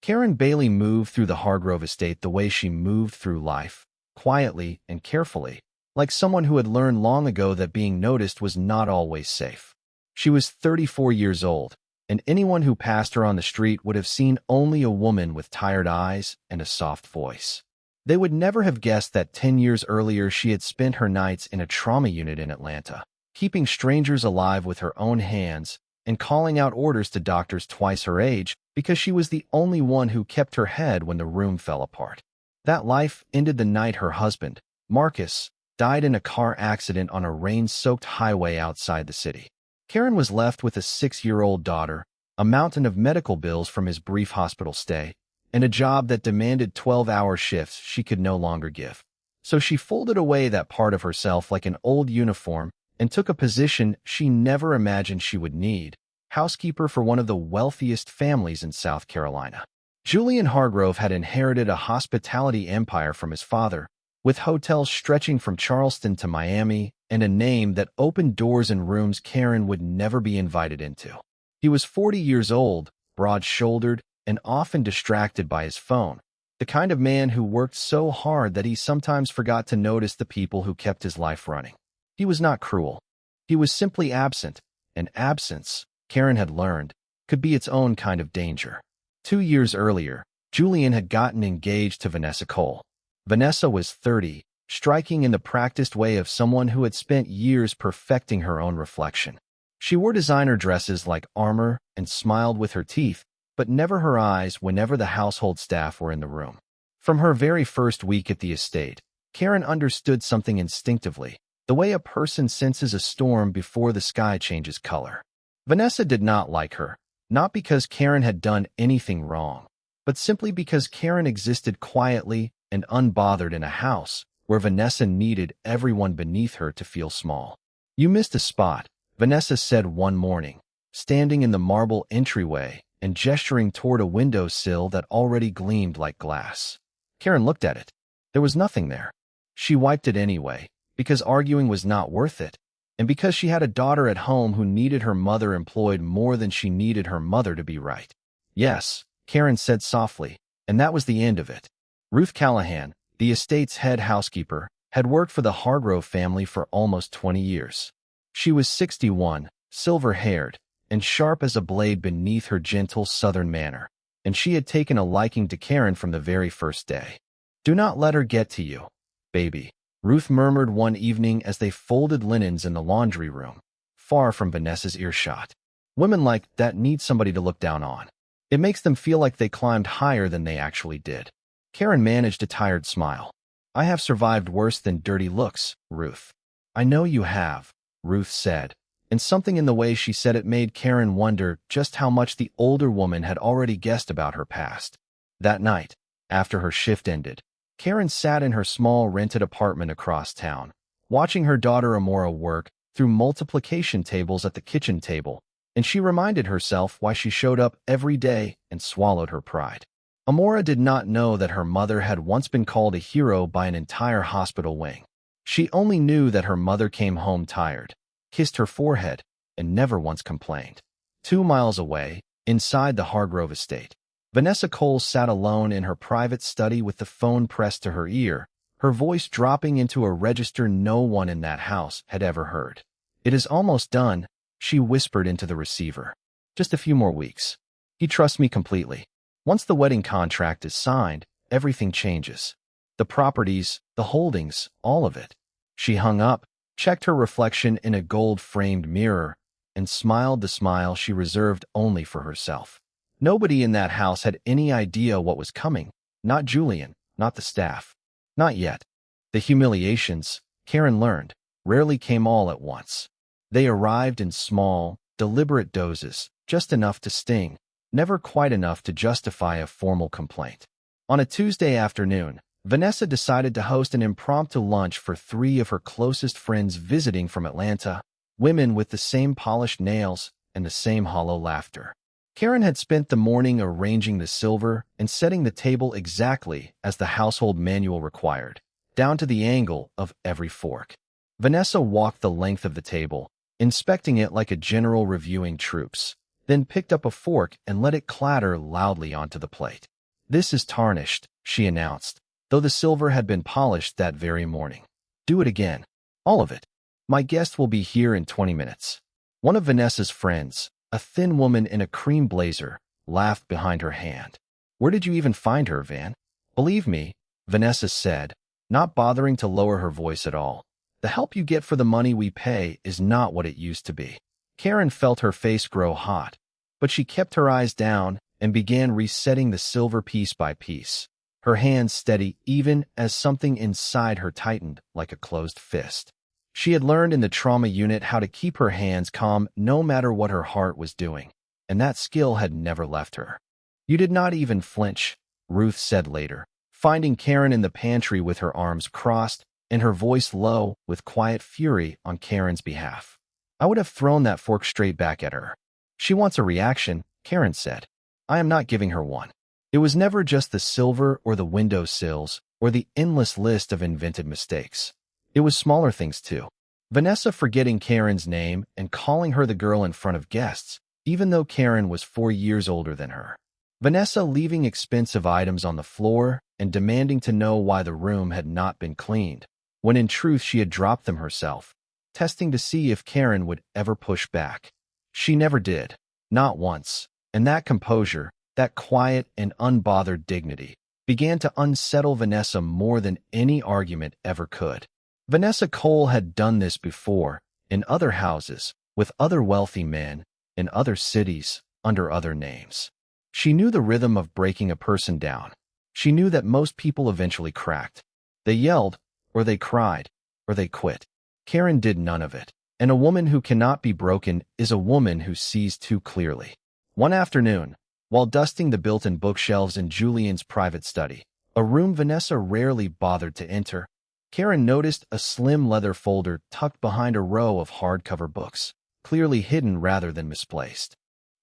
Karin Bailey moved through the Hargrove estate the way she moved through life, quietly and carefully, like someone who had learned long ago that being noticed was not always safe. She was 34 years old, and anyone who passed her on the street would have seen only a woman with tired eyes and a soft voice. They would never have guessed that 10 years earlier she had spent her nights in a trauma unit in Atlanta, keeping strangers alive with her own hands and calling out orders to doctors twice her age because she was the only one who kept her head when the room fell apart. That life ended the night her husband, Marcus, died in a car accident on a rain-soaked highway outside the city. Karin was left with a 6-year-old daughter, a mountain of medical bills from his brief hospital stay, and a job that demanded 12-hour shifts she could no longer give. So she folded away that part of herself like an old uniform and took a position she never imagined she would need: housekeeper for one of the wealthiest families in South Carolina. Julian Hargrove had inherited a hospitality empire from his father, with hotels stretching from Charleston to Miami and a name that opened doors in rooms Karin would never be invited into. He was 40 years old, broad-shouldered, and often distracted by his phone, the kind of man who worked so hard that he sometimes forgot to notice the people who kept his life running. He was not cruel. He was simply absent, and absence, Karin had learned, could be its own kind of danger. 2 years earlier, Julian had gotten engaged to Vanessa Cole. Vanessa was 30, striking in the practiced way of someone who had spent years perfecting her own reflection. She wore designer dresses like armor and smiled with her teeth, but never her eyes whenever the household staff were in the room. From her very first week at the estate, Karin understood something instinctively, the way a person senses a storm before the sky changes color. Vanessa did not like her, not because Karin had done anything wrong, but simply because Karin existed quietly and unbothered in a house where Vanessa needed everyone beneath her to feel small. "You missed a spot," Vanessa said one morning, standing in the marble entryway and gesturing toward a windowsill that already gleamed like glass. Karin looked at it. There was nothing there. She wiped it anyway, because arguing was not worth it, and because she had a daughter at home who needed her mother employed more than she needed her mother to be right. "Yes," Karin said softly, and that was the end of it. Ruth Callahan, the estate's head housekeeper, had worked for the Hargrove family for almost 20 years. She was 61, silver-haired, and sharp as a blade beneath her gentle southern manner, and she had taken a liking to Karin from the very first day. "Do not let her get to you, baby," Ruth murmured one evening as they folded linens in the laundry room, far from Vanessa's earshot. "Women like that need somebody to look down on. It makes them feel like they climbed higher than they actually did." Karin managed a tired smile. "I have survived worse than dirty looks, Ruth." "I know you have," Ruth said, and something in the way she said it made Karin wonder just how much the older woman had already guessed about her past. That night, after her shift ended, Karin sat in her small rented apartment across town, watching her daughter Amora work through multiplication tables at the kitchen table, and she reminded herself why she showed up every day and swallowed her pride. Amora did not know that her mother had once been called a hero by an entire hospital wing. She only knew that her mother came home tired, kissed her forehead, and never once complained. 2 miles away, inside the Hargrove estate, Vanessa Cole sat alone in her private study with the phone pressed to her ear, her voice dropping into a register no one in that house had ever heard. "It is almost done," she whispered into the receiver. "Just a few more weeks. He trusts me completely. Once the wedding contract is signed, everything changes. The properties, the holdings, all of it." She hung up, checked her reflection in a gold-framed mirror, and smiled the smile she reserved only for herself. Nobody in that house had any idea what was coming. Not Julian, not the staff. Not yet. The humiliations, Karin learned, rarely came all at once. They arrived in small, deliberate doses, just enough to sting, never quite enough to justify a formal complaint. On a Tuesday afternoon, Vanessa decided to host an impromptu lunch for 3 of her closest friends visiting from Atlanta, women with the same polished nails and the same hollow laughter. Karin had spent the morning arranging the silver and setting the table exactly as the household manual required, down to the angle of every fork. Vanessa walked the length of the table, inspecting it like a general reviewing troops, then picked up a fork and let it clatter loudly onto the plate. "This is tarnished," she announced, though the silver had been polished that very morning. "Do it again. All of it. My guest will be here in 20 minutes. One of Vanessa's friends, a thin woman in a cream blazer, laughed behind her hand. "Where did you even find her, Van?" "Believe me," Vanessa said, not bothering to lower her voice at all. "The help you get for the money we pay is not what it used to be." Karin felt her face grow hot, but she kept her eyes down and began resetting the silver piece by piece, her hands steady even as something inside her tightened like a closed fist. She had learned in the trauma unit how to keep her hands calm no matter what her heart was doing, and that skill had never left her. "You did not even flinch," Ruth said later, finding Karin in the pantry with her arms crossed and her voice low with quiet fury on Karin's behalf. "I would have thrown that fork straight back at her." "She wants a reaction," Karin said. "I am not giving her one." It was never just the silver or the window sills or the endless list of invented mistakes. It was smaller things too. Vanessa forgetting Karin's name and calling her the girl in front of guests, even though Karin was 4 years older than her. Vanessa leaving expensive items on the floor and demanding to know why the room had not been cleaned, when in truth she had dropped them herself, testing to see if Karin would ever push back. She never did, not once, and that composure, that quiet and unbothered dignity, began to unsettle Vanessa more than any argument ever could. Vanessa Cole had done this before, in other houses, with other wealthy men, in other cities, under other names. She knew the rhythm of breaking a person down. She knew that most people eventually cracked. They yelled, or they cried, or they quit. Karin did none of it, and a woman who cannot be broken is a woman who sees too clearly. One afternoon, while dusting the built-in bookshelves in Julian's private study, a room Vanessa rarely bothered to enter, Karin noticed a slim leather folder tucked behind a row of hardcover books, clearly hidden rather than misplaced.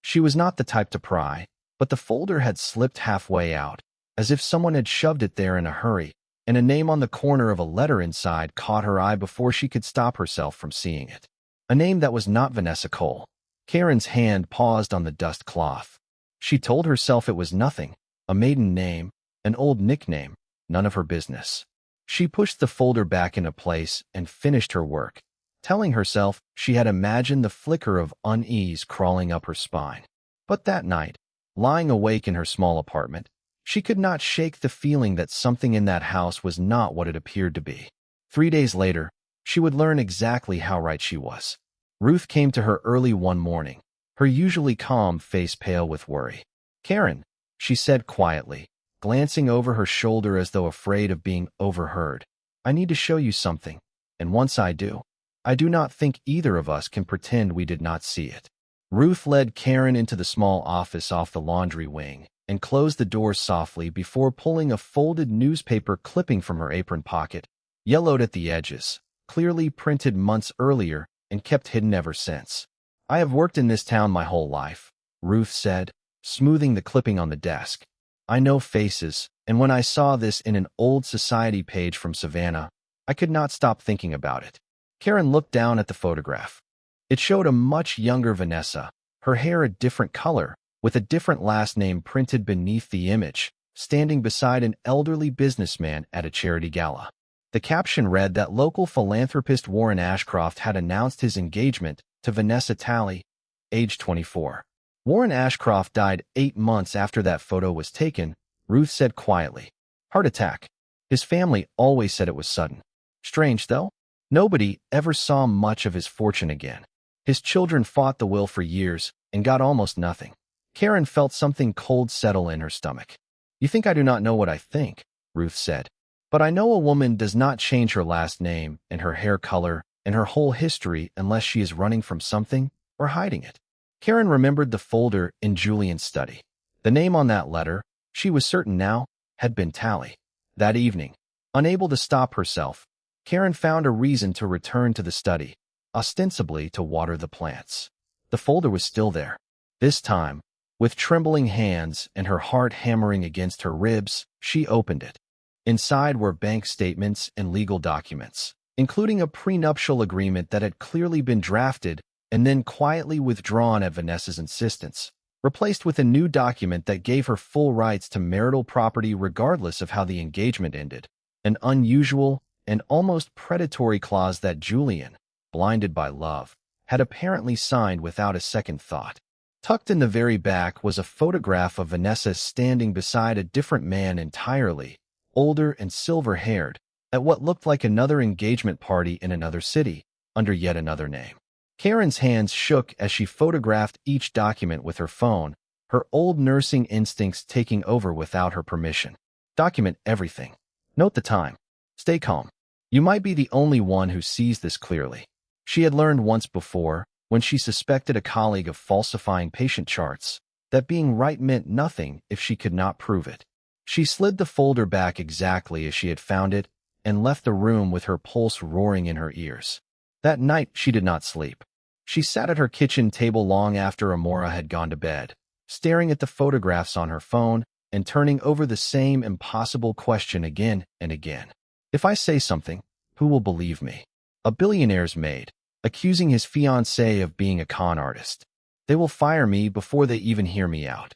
She was not the type to pry, but the folder had slipped halfway out, as if someone had shoved it there in a hurry, and a name on the corner of a letter inside caught her eye before she could stop herself from seeing it. A name that was not Vanessa Cole. Karin's hand paused on the dust cloth. She told herself it was nothing, a maiden name, an old nickname, none of her business. She pushed the folder back into place and finished her work, telling herself she had imagined the flicker of unease crawling up her spine. But that night, lying awake in her small apartment, she could not shake the feeling that something in that house was not what it appeared to be. 3 days later, she would learn exactly how right she was. Ruth came to her early one morning, her usually calm face pale with worry. "Karin," she said quietly, glancing over her shoulder as though afraid of being overheard, "I need to show you something, and once I do not think either of us can pretend we did not see it." Ruth led Karin into the small office off the laundry wing and closed the door softly before pulling a folded newspaper clipping from her apron pocket, yellowed at the edges, clearly printed months earlier and kept hidden ever since. "I have worked in this town my whole life," Ruth said, smoothing the clipping on the desk. "I know faces, and when I saw this in an old society page from Savannah, I could not stop thinking about it." Karin looked down at the photograph. It showed a much younger Vanessa, her hair a different color, with a different last name printed beneath the image, standing beside an elderly businessman at a charity gala. The caption read that local philanthropist Warren Ashcroft had announced his engagement to Vanessa Talley, age 24. Warren Ashcroft died 8 months after that photo was taken, Ruth said quietly. "Heart attack. His family always said it was sudden. Strange, though. Nobody ever saw much of his fortune again. His children fought the will for years and got almost nothing." Karin felt something cold settle in her stomach. "You think I do not know what I think," Ruth said. "But I know a woman does not change her last name and her hair color and her whole history unless she is running from something or hiding it." Karin remembered the folder in Julian's study. The name on that letter, she was certain now, had been Talley. That evening, unable to stop herself, Karin found a reason to return to the study, ostensibly to water the plants. The folder was still there. This time, with trembling hands and her heart hammering against her ribs, she opened it. Inside were bank statements and legal documents, including a prenuptial agreement that had clearly been drafted and then quietly withdrawn at Vanessa's insistence. replaced with a new document that gave her full rights to marital property regardless of how the engagement ended. An unusual and almost predatory clause that Julian, blinded by love, had apparently signed without a second thought. Tucked in the very back was a photograph of Vanessa standing beside a different man entirely, older and silver-haired, at what looked like another engagement party in another city, under yet another name. Karin's hands shook as she photographed each document with her phone, her old nursing instincts taking over without her permission. Document everything. Note the time. Stay calm. You might be the only one who sees this clearly. She had learned once before, when she suspected a colleague of falsifying patient charts, that being right meant nothing if she could not prove it. She slid the folder back exactly as she had found it and left the room with her pulse roaring in her ears. That night, she did not sleep. She sat at her kitchen table long after Amora had gone to bed, staring at the photographs on her phone and turning over the same impossible question again and again. If I say something, who will believe me? A billionaire's maid, accusing his fiancée of being a con artist. They will fire me before they even hear me out.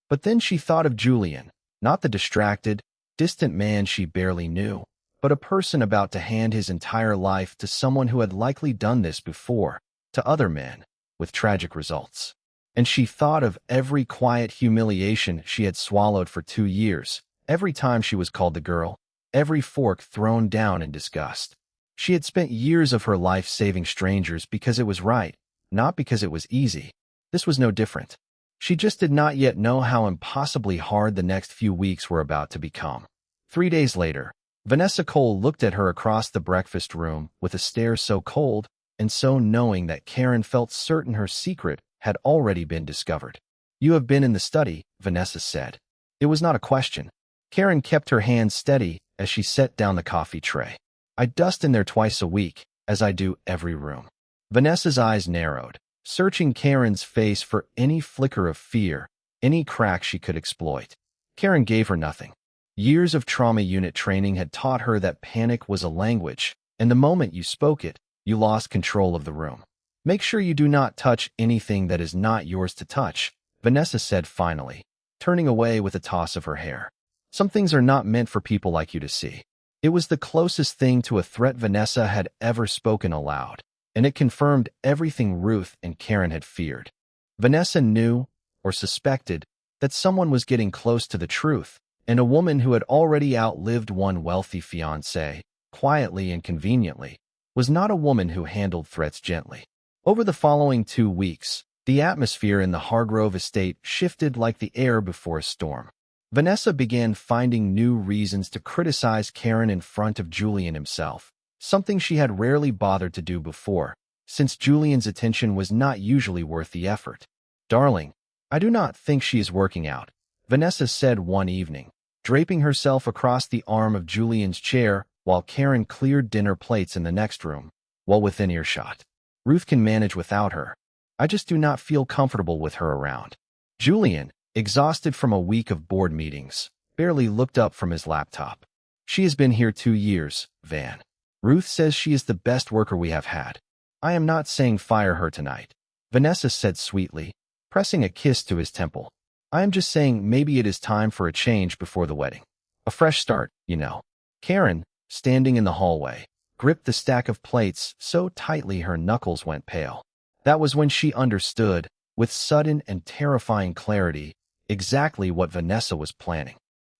But then she thought of Julian, not the distracted, distant man she barely knew, but a person about to hand his entire life to someone who had likely done this before, to other men, with tragic results. And she thought of every quiet humiliation she had swallowed for 2 years, every time she was called the girl, every fork thrown down in disgust. She had spent years of her life saving strangers because it was right, not because it was easy. This was no different. She just did not yet know how impossibly hard the next few weeks were about to become. 3 days later, Vanessa Cole looked at her across the breakfast room with a stare so cold and so knowing that Karin felt certain her secret had already been discovered. "You have been in the study," Vanessa said. It was not a question. Karin kept her hand steady as she set down the coffee tray. "I dust in there twice a week, as I do every room." Vanessa's eyes narrowed, searching Karin's face for any flicker of fear, any crack she could exploit. Karin gave her nothing. Years of trauma unit training had taught her that panic was a language, and the moment you spoke it, you lost control of the room. "Make sure you do not touch anything that is not yours to touch," Vanessa said finally, turning away with a toss of her hair. "Some things are not meant for people like you to see." It was the closest thing to a threat Vanessa had ever spoken aloud, and it confirmed everything Ruth and Karin had feared. Vanessa knew, or suspected, that someone was getting close to the truth, and a woman who had already outlived one wealthy fiancé, quietly and conveniently, was not a woman who handled threats gently. Over the following 2 weeks, the atmosphere in the Hargrove estate shifted like the air before a storm. Vanessa began finding new reasons to criticize Karin in front of Julian himself, something she had rarely bothered to do before, since Julian's attention was not usually worth the effort. "Darling, I do not think she is working out," Vanessa said one evening, draping herself across the arm of Julian's chair while Karin cleared dinner plates in the next room, while within earshot. "Ruth can manage without her. I just do not feel comfortable with her around." Julian, exhausted from a week of board meetings, barely looked up from his laptop. "She has been here 2 years, Van. Ruth says she is the best worker we have had. I am not saying fire her tonight," Vanessa said sweetly, pressing a kiss to his temple. "I am just saying maybe it is time for a change before the wedding. A fresh start, you know." Karin, standing in the hallway, gripped the stack of plates so tightly her knuckles went pale. That was when she understood, with sudden and terrifying clarity, exactly what Vanessa was planning.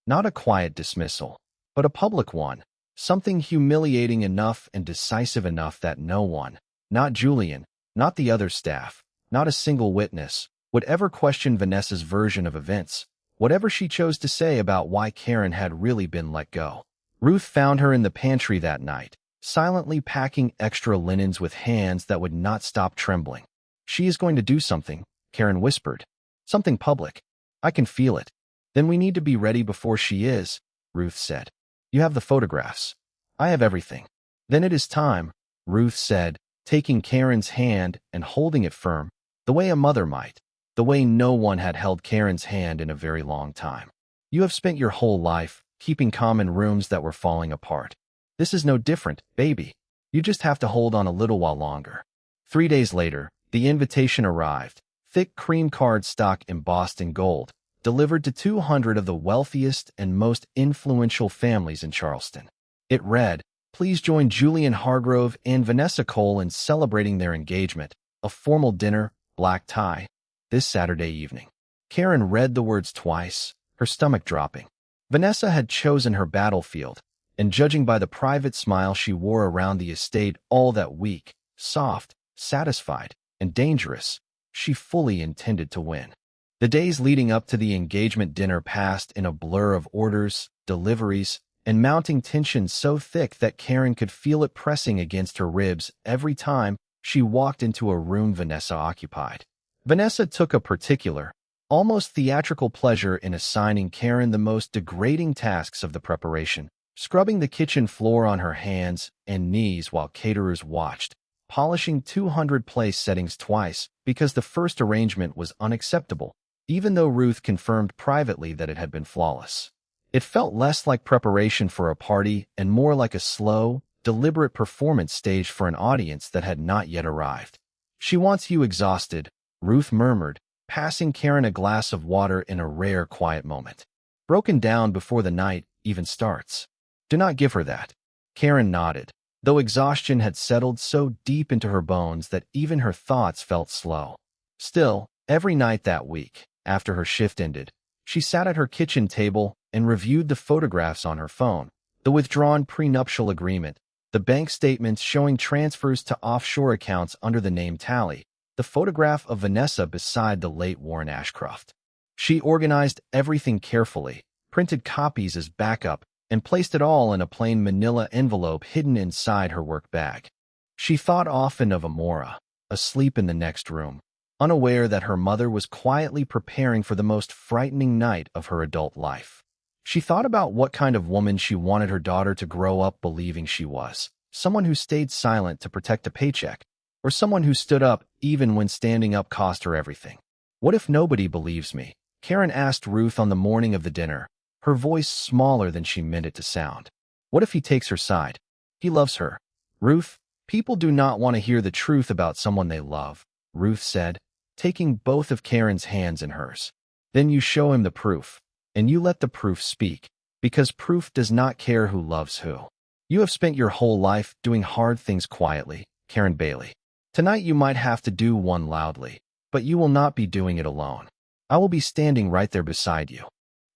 Not a quiet dismissal, but a public one, something humiliating enough and decisive enough that no one, not Julian, not the other staff, not a single witness, would ever question Vanessa's version of events, whatever she chose to say about why Karin had really been let go. Ruth found her in the pantry that night, silently packing extra linens with hands that would not stop trembling. "She is going to do something," Karin whispered. "Something public. I can feel it." "Then we need to be ready before she is," Ruth said. "You have the photographs. I have everything." "Then it is time," Ruth said, taking Karin's hand and holding it firm, the way a mother might, the way no one had held Karin's hand in a very long time. "You have spent your whole life keeping calm in rooms that were falling apart. This is no different, baby. You just have to hold on a little while longer." 3 days later, the invitation arrived, thick cream cardstock embossed in gold, delivered to 200 of the wealthiest and most influential families in Charleston. It read, "Please join Julian Hargrove and Vanessa Cole in celebrating their engagement, a formal dinner, black tie, this Saturday evening." Karin read the words twice, her stomach dropping. Vanessa had chosen her battlefield, and judging by the private smile she wore around the estate all that week, soft, satisfied, and dangerous, she fully intended to win. The days leading up to the engagement dinner passed in a blur of orders, deliveries, and mounting tension so thick that Karin could feel it pressing against her ribs every time she walked into a room Vanessa occupied. Vanessa took a particular, almost theatrical pleasure in assigning Karin the most degrading tasks of the preparation, scrubbing the kitchen floor on her hands and knees while caterers watched, polishing 200 place settings twice because the first arrangement was unacceptable, even though Ruth confirmed privately that it had been flawless. It felt less like preparation for a party and more like a slow, deliberate performance staged for an audience that had not yet arrived. "She wants you exhausted," Ruth murmured, passing Karin a glass of water in a rare quiet moment. "Broken down before the night even starts. Do not give her that." Karin nodded, though exhaustion had settled so deep into her bones that even her thoughts felt slow. Still, every night that week, after her shift ended, she sat at her kitchen table and reviewed the photographs on her phone, the withdrawn prenuptial agreement, the bank statements showing transfers to offshore accounts under the name Tally, the photograph of Vanessa beside the late Warren Ashcroft. She organized everything carefully, printed copies as backup, and placed it all in a plain manila envelope hidden inside her work bag. She thought often of Amora, asleep in the next room, unaware that her mother was quietly preparing for the most frightening night of her adult life. She thought about what kind of woman she wanted her daughter to grow up believing she was, someone who stayed silent to protect a paycheck, or someone who stood up even when standing up cost her everything. "What if nobody believes me?" Karin asked Ruth on the morning of the dinner, her voice smaller than she meant it to sound. "What if he takes her side? He loves her." "Ruth, people do not want to hear the truth about someone they love," Ruth said, taking both of Karin's hands in hers. "Then you show him the proof, and you let the proof speak, because proof does not care who loves who. You have spent your whole life doing hard things quietly, Karin Bailey. Tonight you might have to do one loudly, but you will not be doing it alone. I will be standing right there beside you."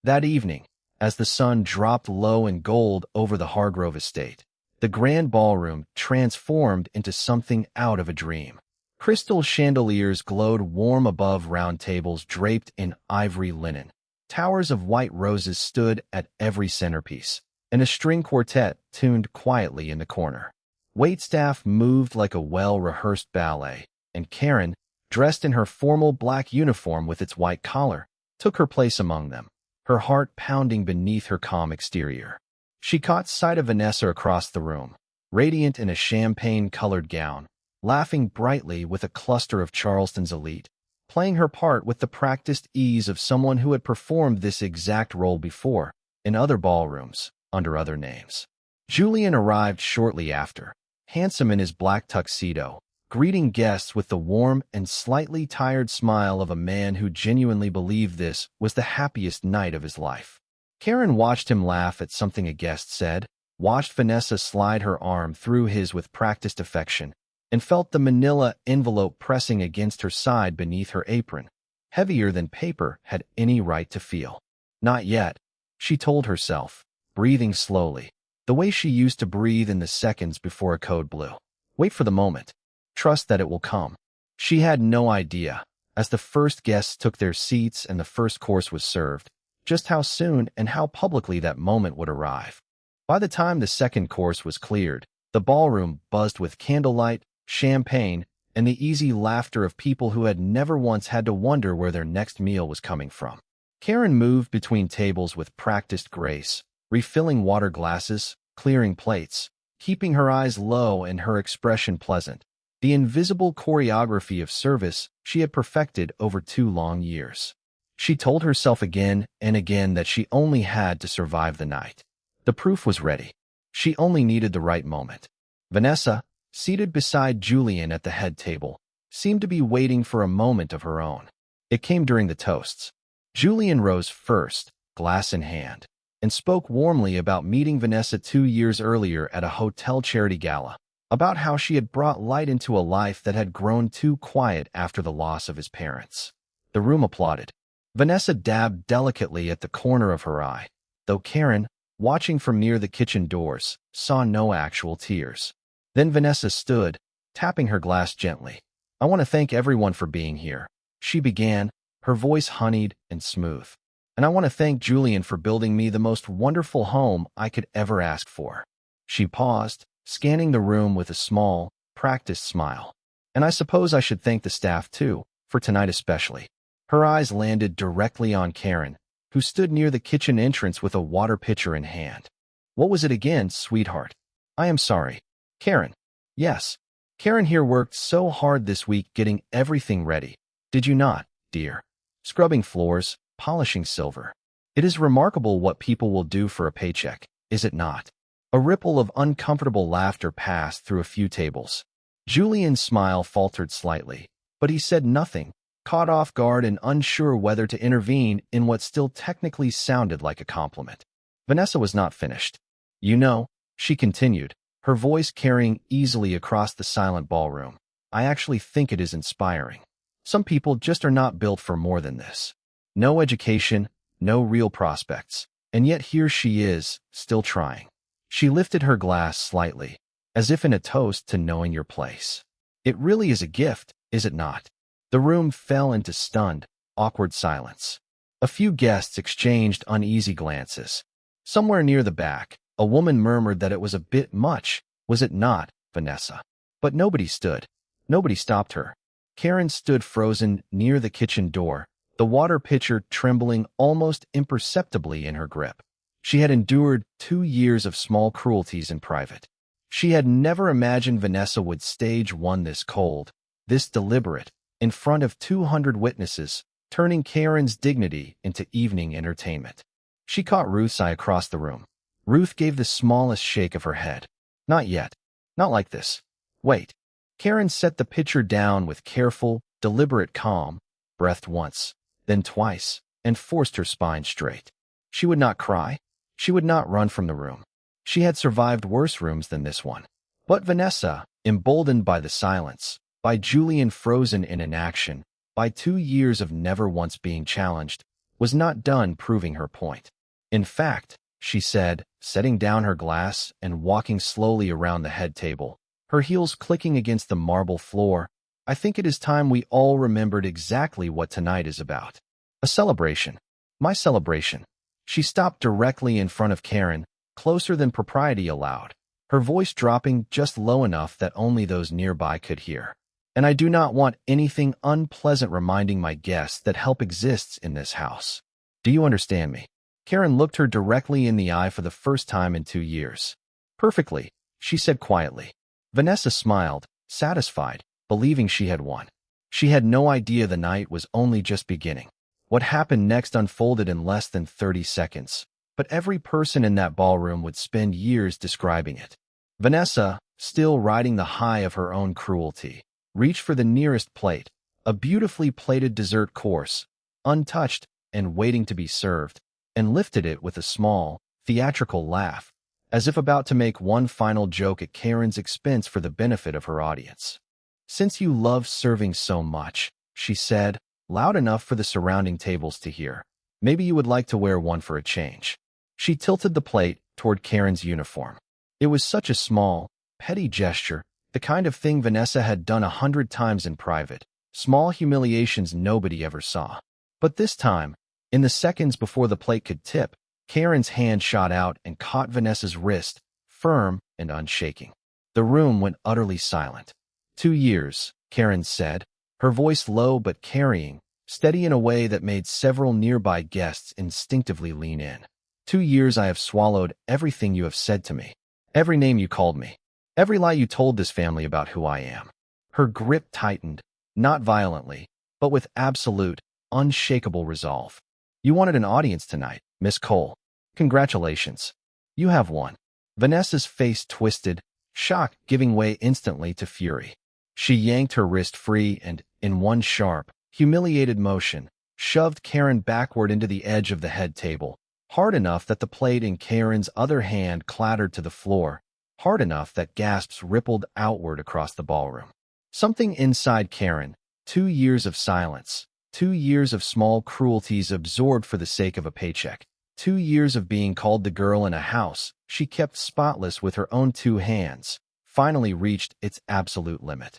That evening, as the sun dropped low and gold over the Hargrove estate, the grand ballroom transformed into something out of a dream. Crystal chandeliers glowed warm above round tables draped in ivory linen. Towers of white roses stood at every centerpiece, and a string quartet tuned quietly in the corner. Waitstaff moved like a well-rehearsed ballet, and Karin, dressed in her formal black uniform with its white collar, took her place among them, her heart pounding beneath her calm exterior. She caught sight of Vanessa across the room, radiant in a champagne-colored gown, laughing brightly with a cluster of Charleston's elite, playing her part with the practiced ease of someone who had performed this exact role before, in other ballrooms, under other names. Julian arrived shortly after, handsome in his black tuxedo, greeting guests with the warm and slightly tired smile of a man who genuinely believed this was the happiest night of his life. Karin watched him laugh at something a guest said, watched Vanessa slide her arm through his with practiced affection, and felt the manila envelope pressing against her side beneath her apron, heavier than paper had any right to feel. Not yet, she told herself, breathing slowly, the way she used to breathe in the seconds before a code blew. Wait for the moment. Trust that it will come. She had no idea, as the first guests took their seats and the first course was served, just how soon and how publicly that moment would arrive. By the time the second course was cleared, the ballroom buzzed with candlelight, champagne, and the easy laughter of people who had never once had to wonder where their next meal was coming from. Karin moved between tables with practiced grace, refilling water glasses, clearing plates, keeping her eyes low and her expression pleasant, the invisible choreography of service she had perfected over 2 long years. She told herself again and again that she only had to survive the night. The proof was ready. She only needed the right moment. Vanessa, seated beside Julian at the head table, seemed to be waiting for a moment of her own. It came during the toasts. Julian rose first, glass in hand, and spoke warmly about meeting Vanessa 2 years earlier at a hotel charity gala, about how she had brought light into a life that had grown too quiet after the loss of his parents. The room applauded. Vanessa dabbed delicately at the corner of her eye, though Karin, watching from near the kitchen doors, saw no actual tears. Then Vanessa stood, tapping her glass gently. "I want to thank everyone for being here," she began, her voice honeyed and smooth. "And I want to thank Julian for building me the most wonderful home I could ever ask for." She paused, scanning the room with a small, practiced smile. "And I suppose I should thank the staff too, for tonight especially." Her eyes landed directly on Karin, who stood near the kitchen entrance with a water pitcher in hand. "What was it again, sweetheart?" "I am sorry." "Karin." "Yes. Karin here worked so hard this week getting everything ready. Did you not, dear? Scrubbing floors, polishing silver. It is remarkable what people will do for a paycheck, is it not?" A ripple of uncomfortable laughter passed through a few tables. Julian's smile faltered slightly, but he said nothing, caught off guard and unsure whether to intervene in what still technically sounded like a compliment. Vanessa was not finished. "You know," she continued, her voice carrying easily across the silent ballroom, "I actually think it is inspiring. Some people just are not built for more than this. No education, no real prospects, and yet here she is, still trying." She lifted her glass slightly, as if in a toast to knowing your place. "It really is a gift, is it not?" The room fell into stunned, awkward silence. A few guests exchanged uneasy glances. Somewhere near the back, a woman murmured that it was a bit much, was it not, Vanessa? But nobody stood. Nobody stopped her. Karin stood frozen near the kitchen door, the water pitcher trembling almost imperceptibly in her grip. She had endured 2 years of small cruelties in private. She had never imagined Vanessa would stage one this cold, this deliberate, in front of 200 witnesses, turning Karin's dignity into evening entertainment. She caught Ruth's eye across the room. Ruth gave the smallest shake of her head. "Not yet. Not like this. Wait." Karin set the pitcher down with careful, deliberate calm, breathed once, then twice, and forced her spine straight. She would not cry. She would not run from the room. She had survived worse rooms than this one. But Vanessa, emboldened by the silence, by Julian frozen in inaction, by 2 years of never once being challenged, was not done proving her point. "In fact," she said, setting down her glass and walking slowly around the head table, her heels clicking against the marble floor, "I think it is time we all remembered exactly what tonight is about. A celebration. My celebration." She stopped directly in front of Karin, closer than propriety allowed, her voice dropping just low enough that only those nearby could hear. "And I do not want anything unpleasant reminding my guests that help exists in this house. Do you understand me?" Karin looked her directly in the eye for the first time in 2 years. "Perfectly," she said quietly. Vanessa smiled, satisfied, believing she had won. She had no idea the night was only just beginning. What happened next unfolded in less than 30 seconds, but every person in that ballroom would spend years describing it. Vanessa, still riding the high of her own cruelty, reached for the nearest plate, a beautifully plated dessert course, untouched and waiting to be served, and lifted it with a small, theatrical laugh, as if about to make one final joke at Karin's expense for the benefit of her audience. "Since you love serving so much," she said, loud enough for the surrounding tables to hear, "maybe you would like to wear one for a change." She tilted the plate toward Karin's uniform. It was such a small, petty gesture, the kind of thing Vanessa had done 100 times in private, small humiliations nobody ever saw. But this time, in the seconds before the plate could tip, Karin's hand shot out and caught Vanessa's wrist, firm and unshaking. The room went utterly silent. 2 years, Karin said, her voice low but carrying, steady in a way that made several nearby guests instinctively lean in. 2 years I have swallowed everything you have said to me, every name you called me, every lie you told this family about who I am. Her grip tightened, not violently, but with absolute, unshakable resolve. You wanted an audience tonight, Miss Cole. Congratulations. You have won. Vanessa's face twisted, shock giving way instantly to fury. She yanked her wrist free and, in one sharp, humiliated motion, shoved Karin backward into the edge of the head table, hard enough that the plate in Karin's other hand clattered to the floor, hard enough that gasps rippled outward across the ballroom. Something inside Karin, 2 years of silence, 2 years of small cruelties absorbed for the sake of a paycheck, 2 years of being called the girl in a house she kept spotless with her own 2 hands, finally reached its absolute limit.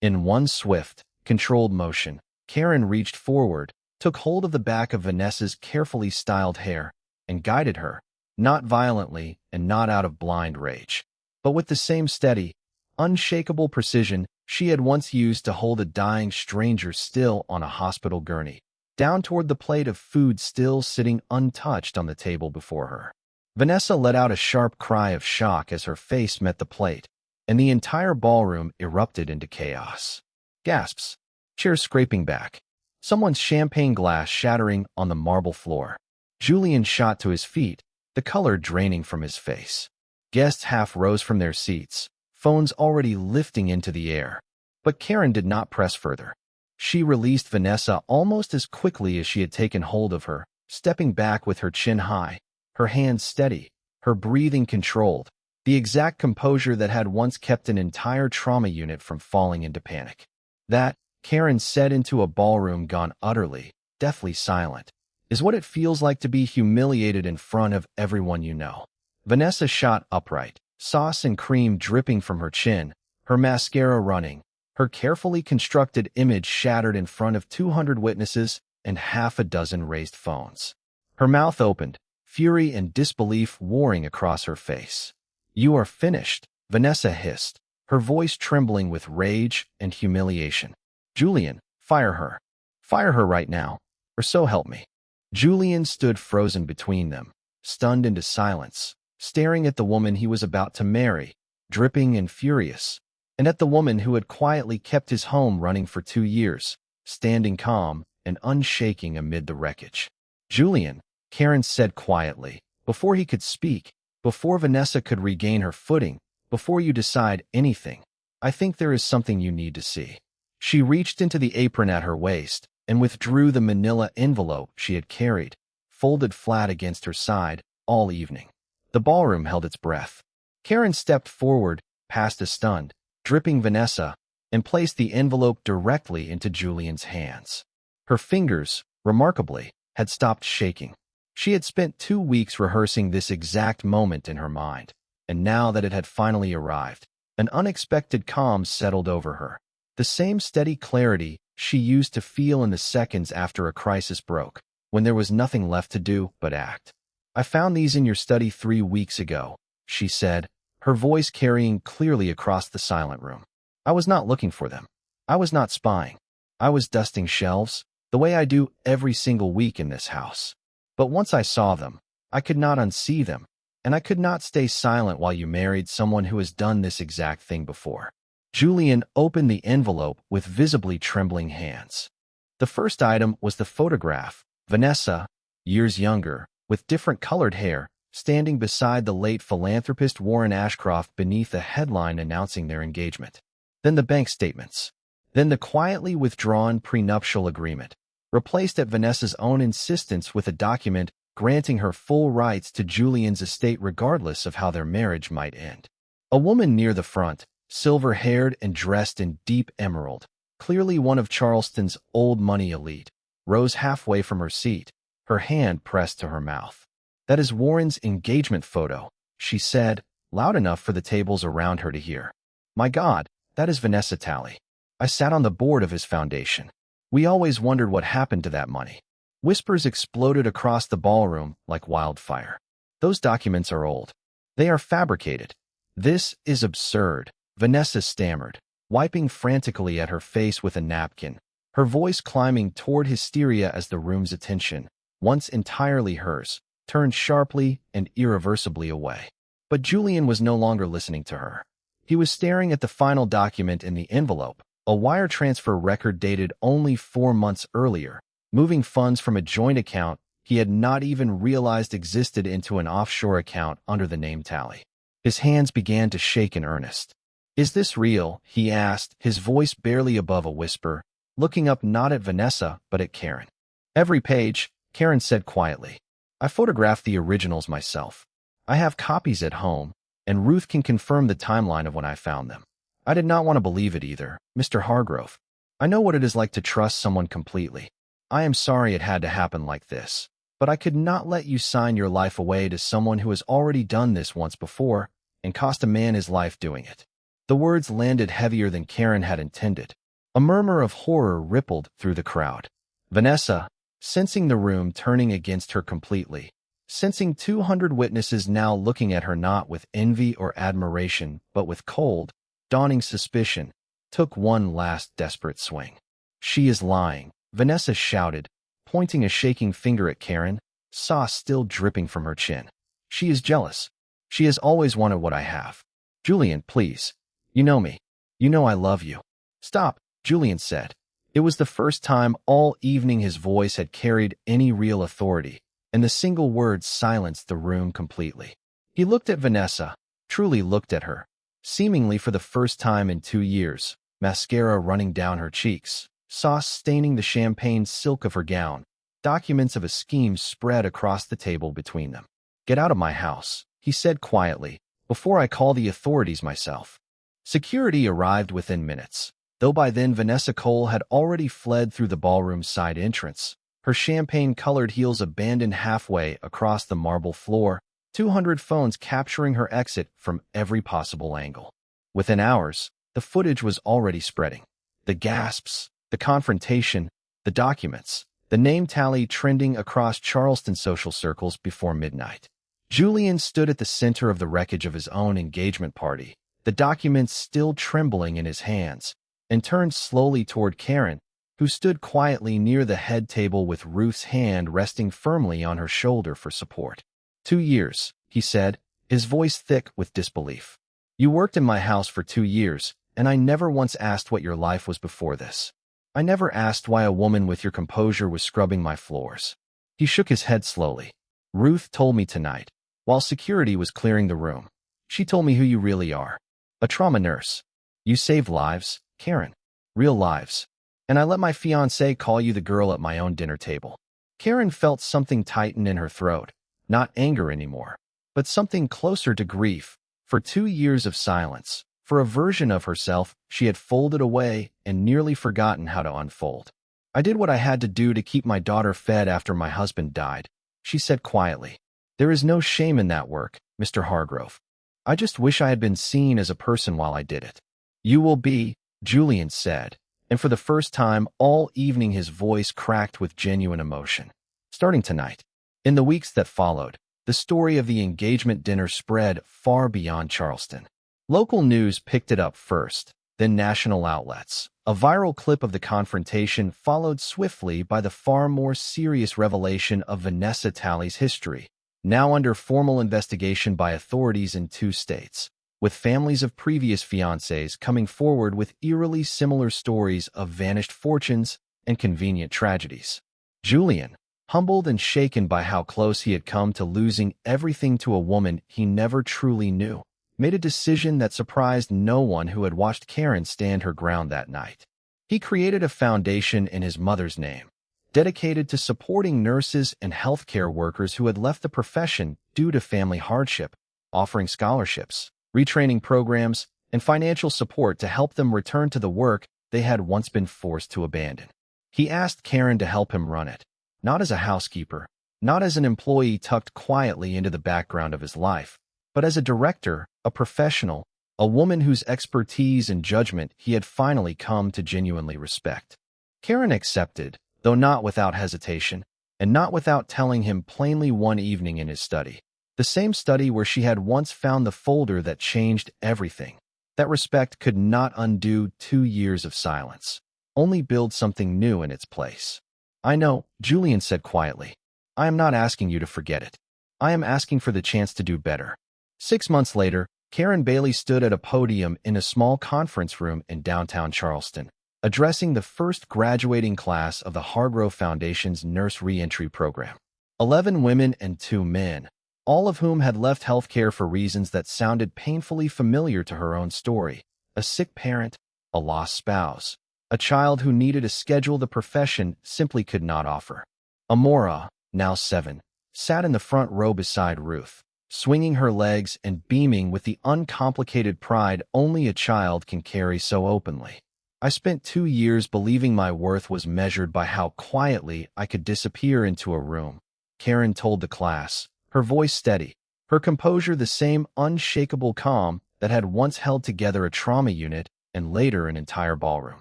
In one swift, controlled motion, Karin reached forward, took hold of the back of Vanessa's carefully styled hair, and guided her, not violently and not out of blind rage, but with the same steady, unshakable precision she had once used to hold a dying stranger still on a hospital gurney, down toward the plate of food still sitting untouched on the table before her. Vanessa let out a sharp cry of shock as her face met the plate, and the entire ballroom erupted into chaos. Gasps, chairs scraping back, someone's champagne glass shattering on the marble floor. Julian shot to his feet, the color draining from his face. Guests half rose from their seats, phones already lifting into the air. But Karin did not press further. She released Vanessa almost as quickly as she had taken hold of her, stepping back with her chin high, her hands steady, her breathing controlled, the exact composure that had once kept an entire trauma unit from falling into panic. That, Karin said into a ballroom gone utterly, deathly silent, is what it feels like to be humiliated in front of everyone you know. Vanessa shot upright, sauce and cream dripping from her chin, her mascara running, her carefully constructed image shattered in front of 200 witnesses and half a dozen raised phones. Her mouth opened, fury and disbelief warring across her face. "You are finished," Vanessa hissed, her voice trembling with rage and humiliation. "Julian, fire her. Fire her right now, or so help me." Julian stood frozen between them, stunned into silence, staring at the woman he was about to marry, dripping and furious, and at the woman who had quietly kept his home running for 2 years, standing calm and unshaking amid the wreckage. "Julian," Karin said quietly, before he could speak, before Vanessa could regain her footing, before you decide anything, "I think there is something you need to see." She reached into the apron at her waist and withdrew the manila envelope she had carried, folded flat against her side, all evening. The ballroom held its breath. Karin stepped forward, past a stunned, dripping Vanessa, and placed the envelope directly into Julian's hands. Her fingers, remarkably, had stopped shaking. She had spent 2 weeks rehearsing this exact moment in her mind, and now that it had finally arrived, an unexpected calm settled over her. The same steady clarity she used to feel in the seconds after a crisis broke, when there was nothing left to do but act. "I found these in your study 3 weeks ago," she said, her voice carrying clearly across the silent room. "I was not looking for them. I was not spying. I was dusting shelves, the way I do every single week in this house. But once I saw them, I could not unsee them, and I could not stay silent while you married someone who has done this exact thing before." Julian opened the envelope with visibly trembling hands. The first item was the photograph, Vanessa, years younger, with different colored hair, standing beside the late philanthropist Warren Ashcroft beneath a headline announcing their engagement. Then the bank statements. Then the quietly withdrawn prenuptial agreement, replaced at Vanessa's own insistence with a document granting her full rights to Julian's estate regardless of how their marriage might end. A woman near the front, silver-haired and dressed in deep emerald, clearly one of Charleston's old money elite, rose halfway from her seat, her hand pressed to her mouth. "That is Warren's engagement photo," she said, loud enough for the tables around her to hear. "My God, that is Vanessa Talley. I sat on the board of his foundation. We always wondered what happened to that money." Whispers exploded across the ballroom like wildfire. "Those documents are old. They are fabricated. This is absurd," Vanessa stammered, wiping frantically at her face with a napkin, her voice climbing toward hysteria as the room's attention, once entirely hers, turned sharply and irreversibly away. But Julian was no longer listening to her. He was staring at the final document in the envelope, a wire transfer record dated only 4 months earlier, moving funds from a joint account he had not even realized existed into an offshore account under the name Talley. His hands began to shake in earnest. "Is this real?" he asked, his voice barely above a whisper, looking up not at Vanessa, but at Karin. "Every page," Karin said quietly. "I photographed the originals myself. I have copies at home, and Ruth can confirm the timeline of when I found them. I did not want to believe it either, Mr. Hargrove. I know what it is like to trust someone completely. I am sorry it had to happen like this, but I could not let you sign your life away to someone who has already done this once before and cost a man his life doing it." The words landed heavier than Karin had intended. A murmur of horror rippled through the crowd. Vanessa, sensing the room turning against her completely, sensing 200 witnesses now looking at her not with envy or admiration, but with cold, dawning suspicion, took one last desperate swing. "She is lying," Vanessa shouted, pointing a shaking finger at Karin, sauce still dripping from her chin. "She is jealous. She has always wanted what I have. Julian, please. You know me. You know I love you." "Stop," Julian said. It was the first time all evening his voice had carried any real authority, and the single word silenced the room completely. He looked at Vanessa, truly looked at her, seemingly for the first time in 2 years, mascara running down her cheeks, sauce staining the champagne silk of her gown, documents of a scheme spread across the table between them. "Get out of my house," he said quietly, "before I call the authorities myself." Security arrived within minutes, though by then Vanessa Cole had already fled through the ballroom side entrance, her champagne-colored heels abandoned halfway across the marble floor, 200 phones capturing her exit from every possible angle. Within hours, the footage was already spreading. The gasps, the confrontation, the documents, the name tally trending across Charleston social circles before midnight. Julian stood at the center of the wreckage of his own engagement party, the documents still trembling in his hands, and turned slowly toward Karin, who stood quietly near the head table with Ruth's hand resting firmly on her shoulder for support. 2 years, he said, his voice thick with disbelief. "You worked in my house for 2 years, and I never once asked what your life was before this. I never asked why a woman with your composure was scrubbing my floors." He shook his head slowly. "Ruth told me tonight, while security was clearing the room. She told me who you really are. A trauma nurse. You saved lives, Karin. Real lives. And I let my fiancé call you the girl at my own dinner table." Karin felt something tighten in her throat, not anger anymore, but something closer to grief. For 2 years of silence, for a version of herself she had folded away and nearly forgotten how to unfold. "I did what I had to do to keep my daughter fed after my husband died," she said quietly. "There is no shame in that work, Mr. Hargrove. I just wish I had been seen as a person while I did it." "You will be," Julian said, and for the first time all evening his voice cracked with genuine emotion. "Starting tonight." In the weeks that followed, the story of the engagement dinner spread far beyond Charleston. Local news picked it up first, then national outlets. A viral clip of the confrontation followed swiftly by the far more serious revelation of Vanessa Talley's history, now under formal investigation by authorities in 2 states, with families of previous fiancés coming forward with eerily similar stories of vanished fortunes and convenient tragedies. Julian, humbled and shaken by how close he had come to losing everything to a woman he never truly knew, made a decision that surprised no one who had watched Karin stand her ground that night. He created a foundation in his mother's name, dedicated to supporting nurses and healthcare workers who had left the profession due to family hardship, offering scholarships, retraining programs, and financial support to help them return to the work they had once been forced to abandon. He asked Karin to help him run it, not as a housekeeper, not as an employee tucked quietly into the background of his life, but as a director, a professional, a woman whose expertise and judgment he had finally come to genuinely respect. Karin accepted, though not without hesitation, and not without telling him plainly one evening in his study, the same study where she had once found the folder that changed everything, that respect could not undo 2 years of silence, only build something new in its place. "I know," Julian said quietly. "I am not asking you to forget it. I am asking for the chance to do better." 6 months later, Karin Bailey stood at a podium in a small conference room in downtown Charleston, addressing the first graduating class of the Hargrove Foundation's Nurse Reentry Program. 11 women and 2 men, all of whom had left healthcare for reasons that sounded painfully familiar to her own story, a sick parent, a lost spouse, a child who needed a schedule the profession simply could not offer. Amora, now 7, sat in the front row beside Ruth, swinging her legs and beaming with the uncomplicated pride only a child can carry so openly. I spent 2 years believing my worth was measured by how quietly I could disappear into a room, Karin told the class, her voice steady, her composure the same unshakable calm that had once held together a trauma unit and later an entire ballroom.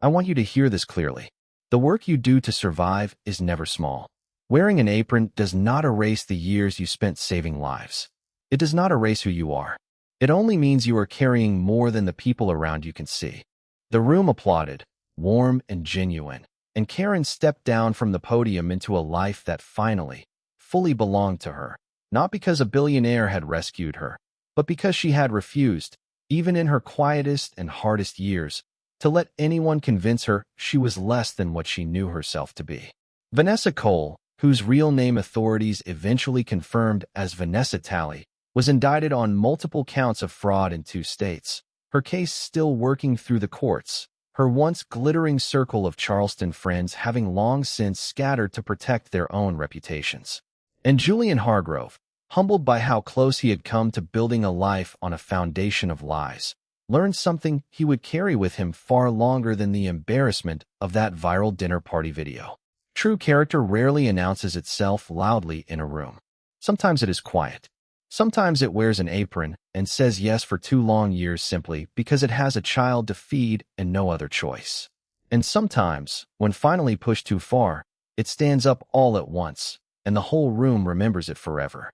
I want you to hear this clearly. The work you do to survive is never small. Wearing an apron does not erase the years you spent saving lives. It does not erase who you are. It only means you are carrying more than the people around you can see. The room applauded, warm and genuine, and Karin stepped down from the podium into a life that finally, fully belonged to her, not because a billionaire had rescued her, but because she had refused, even in her quietest and hardest years, to let anyone convince her she was less than what she knew herself to be. Vanessa Cole, whose real name authorities eventually confirmed as Vanessa Talley, was indicted on multiple counts of fraud in 2 states, her case still working through the courts, her once glittering circle of Charleston friends having long since scattered to protect their own reputations. And Julian Hargrove, humbled by how close he had come to building a life on a foundation of lies, learned something he would carry with him far longer than the embarrassment of that viral dinner party video. True character rarely announces itself loudly in a room. Sometimes it is quiet. Sometimes it wears an apron and says yes for 2 long years simply because it has a child to feed and no other choice. And sometimes, when finally pushed too far, it stands up all at once, and the whole room remembers it forever.